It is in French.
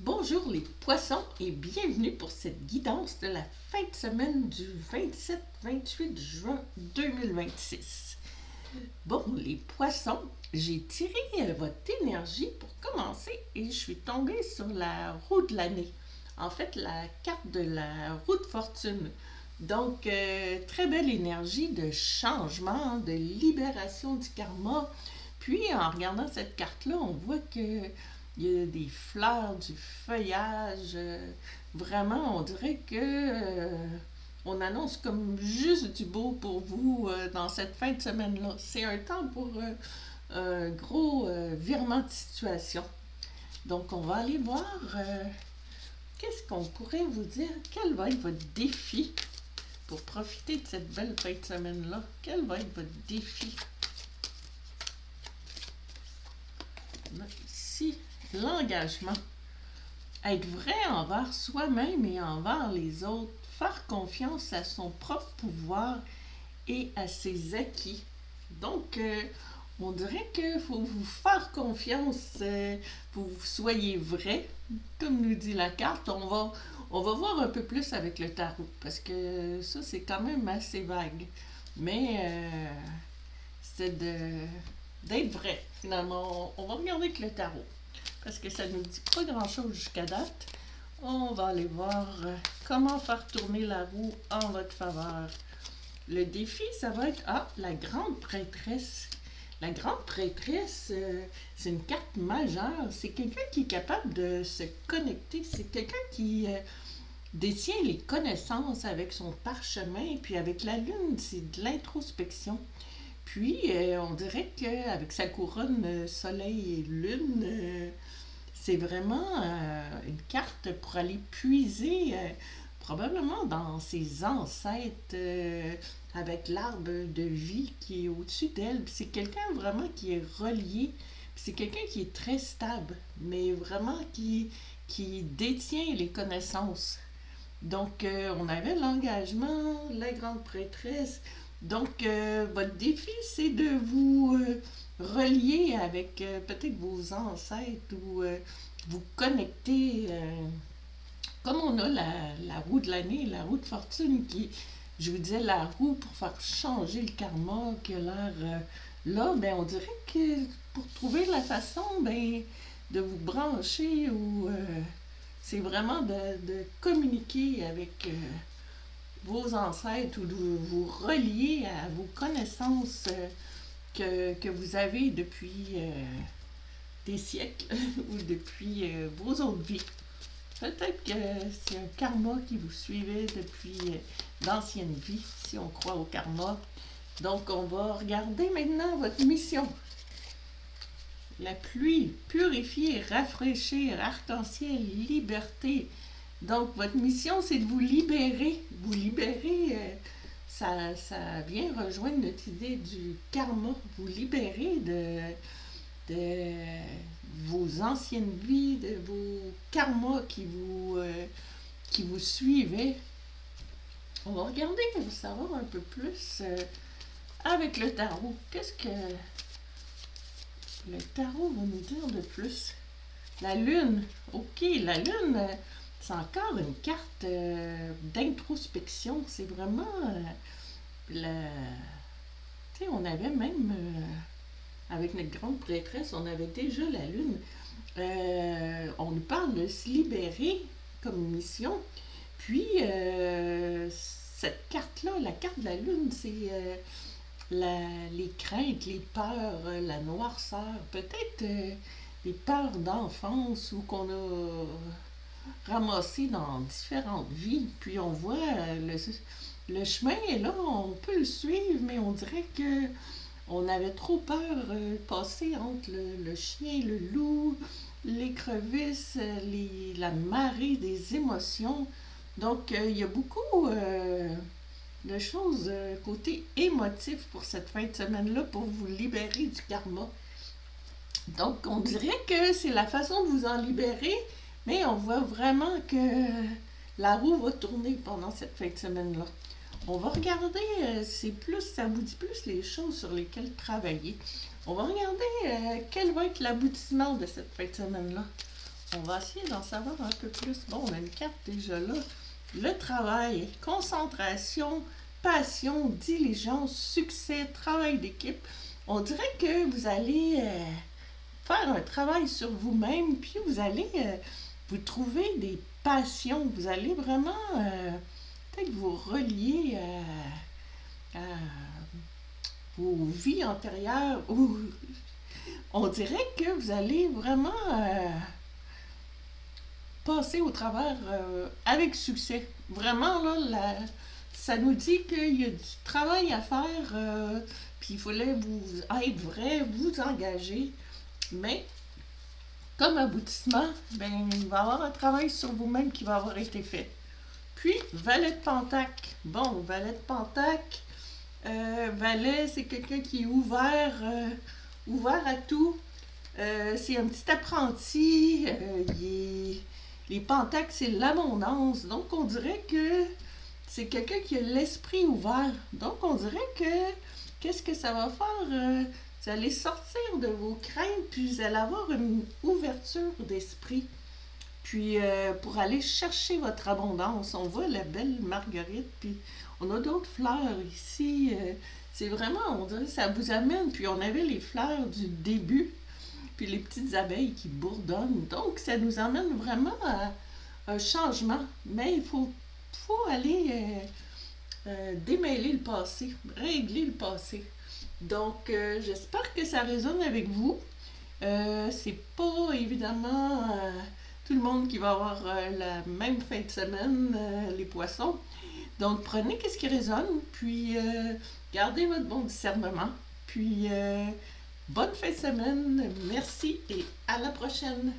Bonjour les poissons et bienvenue pour cette guidance de la fin de semaine du 27-28 juin 2026. Bon, les poissons, j'ai tiré votre énergie pour commencer et je suis tombée sur la roue de l'année. En fait, la carte de la roue de fortune. Donc, très belle énergie de changement, de libération du karma. Puis, en regardant cette carte-là, on voit que il y a des fleurs, du feuillage. Vraiment, on dirait que on annonce comme juste du beau pour vous dans cette fin de semaine-là. C'est un temps pour un gros virement de situation. Donc, on va aller voir qu'est-ce qu'on pourrait vous dire. Quel va être votre défi pour profiter de cette belle fin de semaine-là? Quel va être votre défi? Là, ici, l'engagement. Être vrai envers soi-même et envers les autres. Faire confiance à son propre pouvoir et à ses acquis. Donc, on dirait qu'il faut vous faire confiance pour que vous soyez vrai. Comme nous dit la carte, on va voir un peu plus avec le tarot. Parce que ça, c'est quand même assez vague. Mais c'est d'être vrai, finalement. On va regarder avec le tarot. Parce que ça ne nous dit pas grand-chose jusqu'à date. On va aller voir comment faire tourner la roue en votre faveur. Le défi, ça va être la grande prêtresse. La grande prêtresse, c'est une carte majeure. C'est quelqu'un qui est capable de se connecter. C'est quelqu'un qui détient les connaissances avec son parchemin. Puis avec la lune, c'est de l'introspection. Puis, on dirait qu'avec sa couronne soleil et lune, c'est vraiment une carte pour aller puiser probablement dans ses ancêtres avec l'arbre de vie qui est au-dessus d'elle. C'est quelqu'un vraiment qui est relié. C'est quelqu'un qui est très stable, mais vraiment qui détient les connaissances. Donc, on avait l'engagement, la grande prêtresse. Donc, votre défi, c'est de vous relier avec peut-être vos ancêtres ou vous connecter. Comme on a la roue de l'année, la roue de fortune qui, je vous disais, la roue pour faire changer le karma qui a l'air là, ben on dirait que pour trouver la façon de vous brancher ou c'est vraiment de communiquer avec vos ancêtres ou de vous relier à vos connaissances que vous avez depuis des siècles ou depuis vos autres vies. Peut-être que c'est un karma qui vous suivait depuis d'anciennes vies, si on croit au karma. Donc, on va regarder maintenant votre mission. La pluie, purifier, rafraîchir, arc-en-ciel, liberté. Donc, votre mission, c'est de vous libérer. Vous libérer, ça vient rejoindre notre idée du karma. Vous libérer de vos anciennes vies, de vos karmas qui vous suivaient. On va regarder pour savoir un peu plus avec le tarot. Qu'est-ce que le tarot va nous dire de plus? La lune. Ok, la lune, c'est encore une carte d'introspection. C'est vraiment la... Tu sais, on avait même, avec notre grande prêtresse, on avait déjà la lune. On nous parle de se libérer comme mission. Puis, cette carte-là, la carte de la lune, c'est les craintes, les peurs, la noirceur, peut-être des peurs d'enfance ou qu'on a ramassées dans différentes vies. Puis on voit le chemin est là, on peut le suivre, mais on dirait que on avait trop peur de passer entre le chien, le loup, l'écrevisse, la marée des émotions. Donc, il y a beaucoup de choses côté émotif pour cette fin de semaine-là pour vous libérer du karma. Donc, on dirait que c'est la façon de vous en libérer, mais on voit vraiment que la roue va tourner pendant cette fin de semaine-là. On va regarder, ça vous dit plus les choses sur lesquelles travailler. On va regarder quel va être l'aboutissement de cette fin de semaine-là. On va essayer d'en savoir un peu plus. Bon, on a une carte déjà là. Le travail, concentration, passion, diligence, succès, travail d'équipe. On dirait que vous allez faire un travail sur vous-même, puis vous allez vous trouver des passions. Vous allez vraiment peut-être vous relier à vos vies antérieures. Ou on dirait que vous allez vraiment passer au travers avec succès. Vraiment, là, ça nous dit qu'il y a du travail à faire, puis il fallait vous être vrai, vous engager. Mais, comme aboutissement, ben, il va y avoir un travail sur vous-même qui va avoir été fait. Puis, valet de Pentacle. Bon, valet de Pentacle, valet, c'est quelqu'un qui est ouvert à tout. C'est un petit apprenti. Les pentacles, c'est l'abondance. Donc, on dirait que c'est quelqu'un qui a l'esprit ouvert. Donc, on dirait que qu'est-ce que ça va faire? Vous allez sortir de vos craintes, puis vous allez avoir une ouverture d'esprit. Puis, pour aller chercher votre abondance, on voit la belle marguerite, puis on a d'autres fleurs ici. C'est vraiment, on dirait que ça vous amène. Puis, on avait les fleurs du début, puis les petites abeilles qui bourdonnent. Donc, ça nous amène vraiment à un changement. Mais il faut aller démêler le passé, régler le passé. Donc, j'espère que ça résonne avec vous. C'est pas évidemment tout le monde qui va avoir la même fin de semaine, les poissons. Donc, prenez ce qui résonne, puis gardez votre bon discernement. Puis, bonne fin de semaine, merci et à la prochaine.